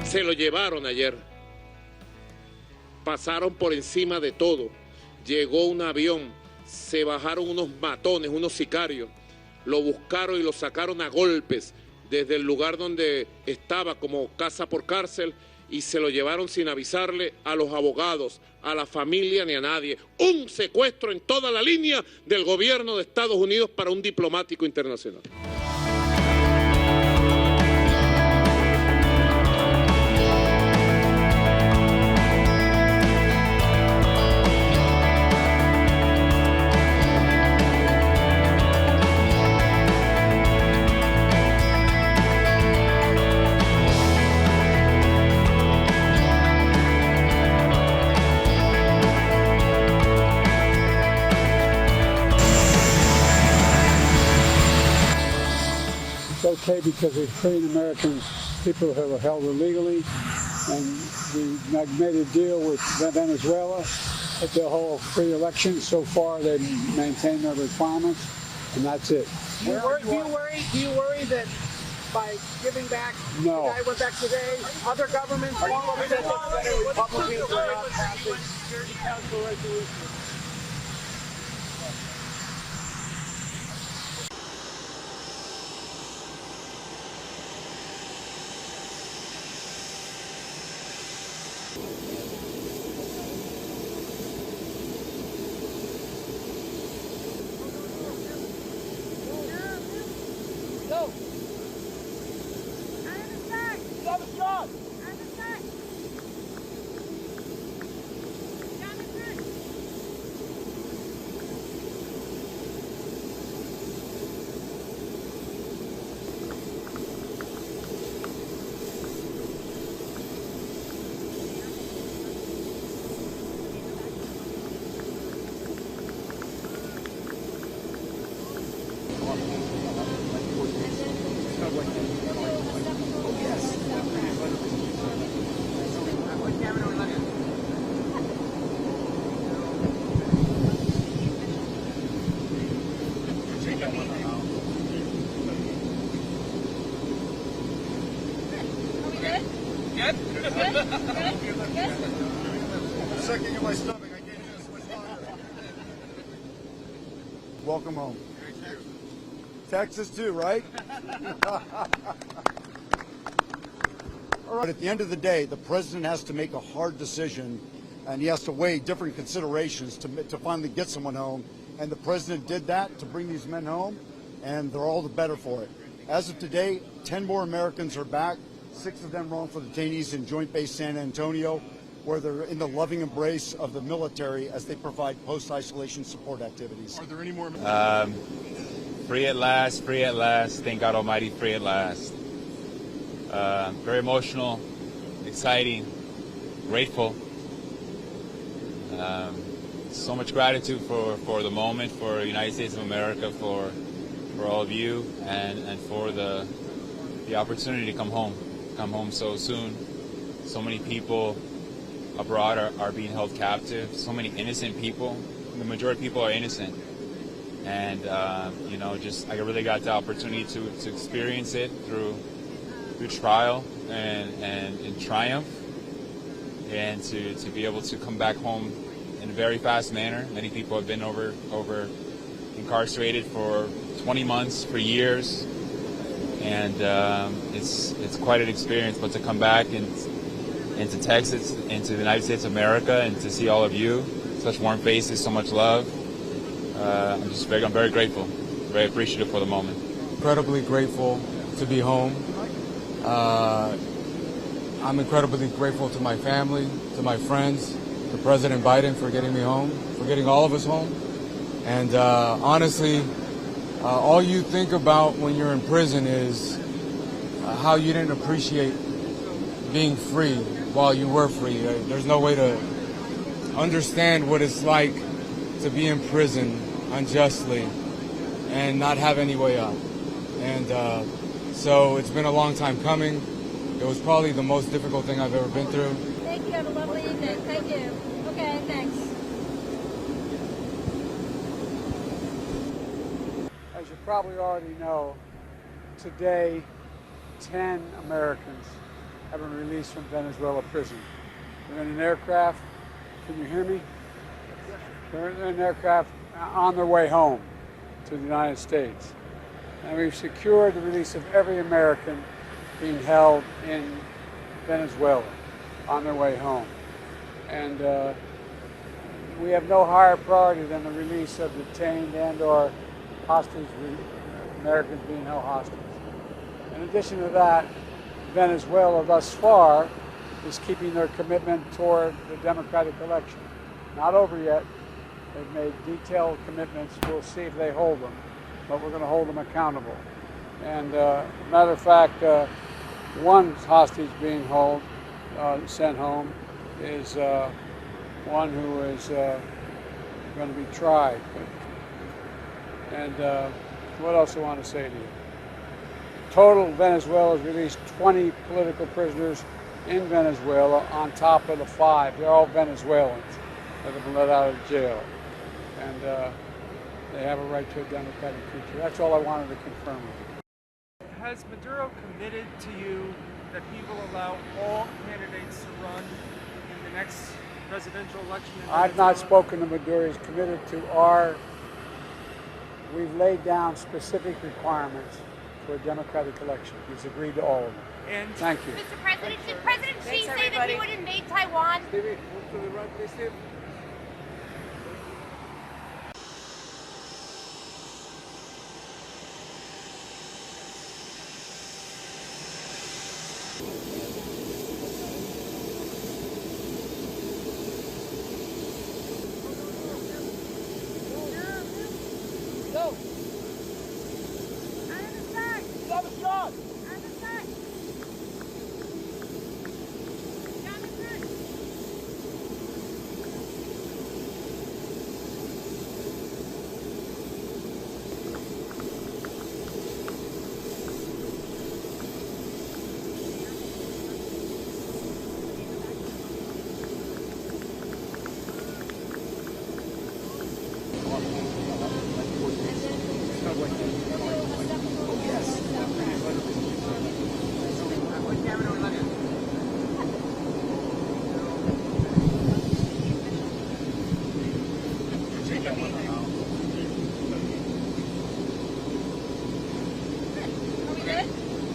Se lo llevaron ayer. Pasaron por encima de todo. Llegó un avión, se bajaron unos matones, unos sicarios, lo buscaron y lo sacaron a golpes desde el lugar donde estaba como casa por cárcel y se lo llevaron sin avisarle a los abogados, a la familia ni a nadie. Un secuestro en toda la línea del gobierno de Estados Unidos para un diplomático internacional. Okay, because we're freeing American people who were held illegally, and we made a deal with Venezuela that they'll hold free elections. So far, they've maintained their requirements, and that's it. Do you worry that by giving back, the guy went back today, other governments, Republicans are not passing Security Council resolutions? Go! Have a shot! Second in my stomach, I can't do this much longer. Welcome home. Thank you. Texas too, right? All right. At the end of the day, the president has to make a hard decision, and he has to weigh different considerations to finally get someone home. And the president did that to bring these men home, and they're all the better for it. As of today, 10 more Americans are back. 6 of them wrongful detainees in Joint Base San Antonio, where they're in the loving embrace of the military as they provide post-isolation support activities. Are there any more? Free at last, free at last. Thank God Almighty, free at last. Very emotional, exciting, grateful. So much gratitude for the moment, for the United States of America, for all of you, and for the opportunity to come home so soon. So many people abroad are being held captive. So many innocent people. The majority of people are innocent, and I really got the opportunity to experience it through trial and triumph, and to be able to come back home in a very fast manner. Many people have been over incarcerated for 20 months, for years, and it's quite an experience. But to come back into Texas, into the United States of America, and to see all of you, such warm faces, so much love, I'm very grateful, very appreciative for the moment. Incredibly grateful to be home. I'm incredibly grateful to my family, to my friends, to President Biden for getting me home, for getting all of us home. And honestly, all you think about when you're in prison is how you didn't appreciate being free while you were free. There's no way to understand what it's like to be in prison unjustly and not have any way out. And so it's been a long time coming. It was probably the most difficult thing I've ever been through. Thank you. Have a lovely evening. Thank you. Okay, thanks. As you probably already know, today 10 Americans have been released from Venezuela prison. They're in an aircraft. Can you hear me? They're in an aircraft on their way home to the United States. And we've secured the release of every American being held in Venezuela on their way home. And we have no higher priority than the release of detained and/or hostage Americans being held hostage. In addition to that, Venezuela thus far is keeping their commitment toward the democratic election. Not over yet. They've made detailed commitments. We'll see if they hold them, but we're going to hold them accountable. And matter of fact, one hostage being held, sent home, is one who is going to be tried. And what else do I want to say to you? Total, Venezuela has released 20 political prisoners in Venezuela on top of the 5. They're all Venezuelans that have been let out of jail. And they have a right to a democratic future. That's all I wanted to confirm with you. Has Maduro committed to you that he will allow all candidates to run in the next presidential election in Venezuela? I've not spoken to Maduro. He's committed to our... We've laid down specific requirements for a democratic election. He's agreed to all of them. And thank you. Mr. President, did President Xi say that he would invade Taiwan? Stevie, move to the right, please, Steve. Good?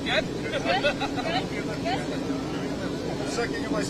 Good? Good? Second, you might